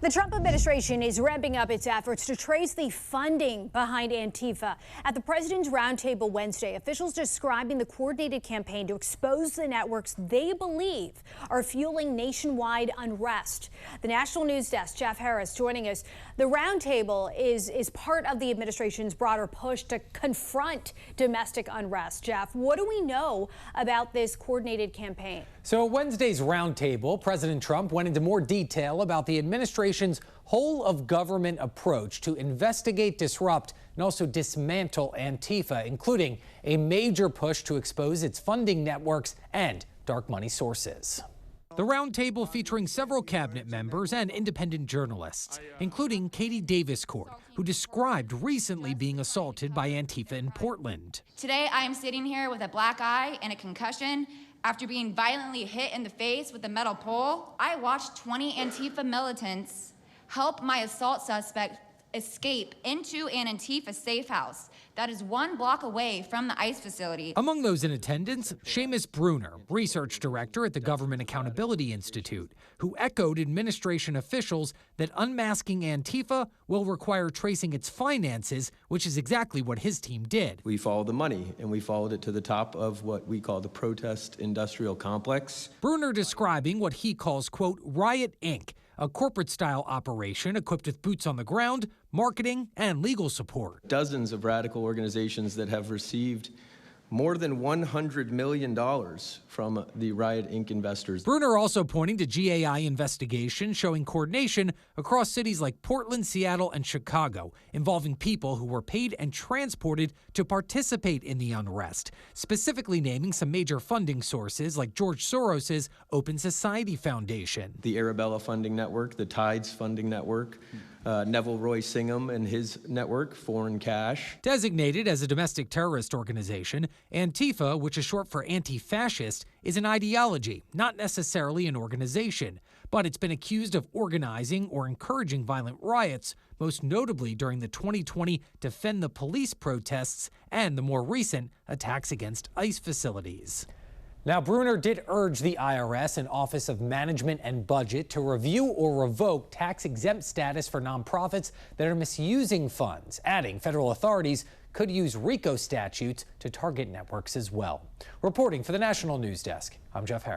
The Trump administration is ramping up its efforts to trace the funding behind Antifa. At the president's roundtable Wednesday, officials describing the coordinated campaign to expose the networks they believe are fueling nationwide unrest. The National News Desk, Jeff Harris, joining us. The roundtable is part of the administration's broader push to confront domestic unrest. Jeff, what do we know about this coordinated campaign? So at Wednesday's roundtable, President Trump went into more detail about the administration's whole of government approach to investigate, disrupt, and also dismantle Antifa, including a major push to expose its funding networks and dark money sources. The roundtable featuring several cabinet members and independent journalists, including Katie Daviscourt, who described recently being assaulted by Antifa in Portland. Today, I am sitting here with a black eye and a concussion after being violently hit in the face with a metal pole. I watched 20 Antifa militants help my assault suspect escape into an Antifa safe house that is 1 block away from the ICE facility. Among those in attendance, Seamus Bruner, research director at the Government Accountability Institute, who echoed administration officials that unmasking Antifa will require tracing its finances, which is exactly what his team did. We followed the money, and we followed it to the top of what we call the protest industrial complex. Bruner describing what he calls, quote, Riot Inc., a corporate-style operation equipped with boots on the ground, marketing, and legal support. Dozens of radical organizations that have received more than $100 million from the Riot Inc. investors. Bruner also pointing to GAI investigation showing coordination across cities like Portland, Seattle, and Chicago, involving people who were paid and transported to participate in the unrest, specifically naming some major funding sources like George Soros's Open Society Foundation. The Arabella Funding Network, the Tides Funding Network, Neville Roy Singham and his network, Foreign Cash. Designated as a domestic terrorist organization, Antifa, which is short for anti-fascist, is an ideology, not necessarily an organization. But it's been accused of organizing or encouraging violent riots, most notably during the 2020 Defend the Police protests and the more recent attacks against ICE facilities. Now, Bruner did urge the IRS and Office of Management and Budget to review or revoke tax-exempt status for nonprofits that are misusing funds, adding federal authorities could use RICO statutes to target networks as well. Reporting for the National News Desk, I'm Jeff Harris.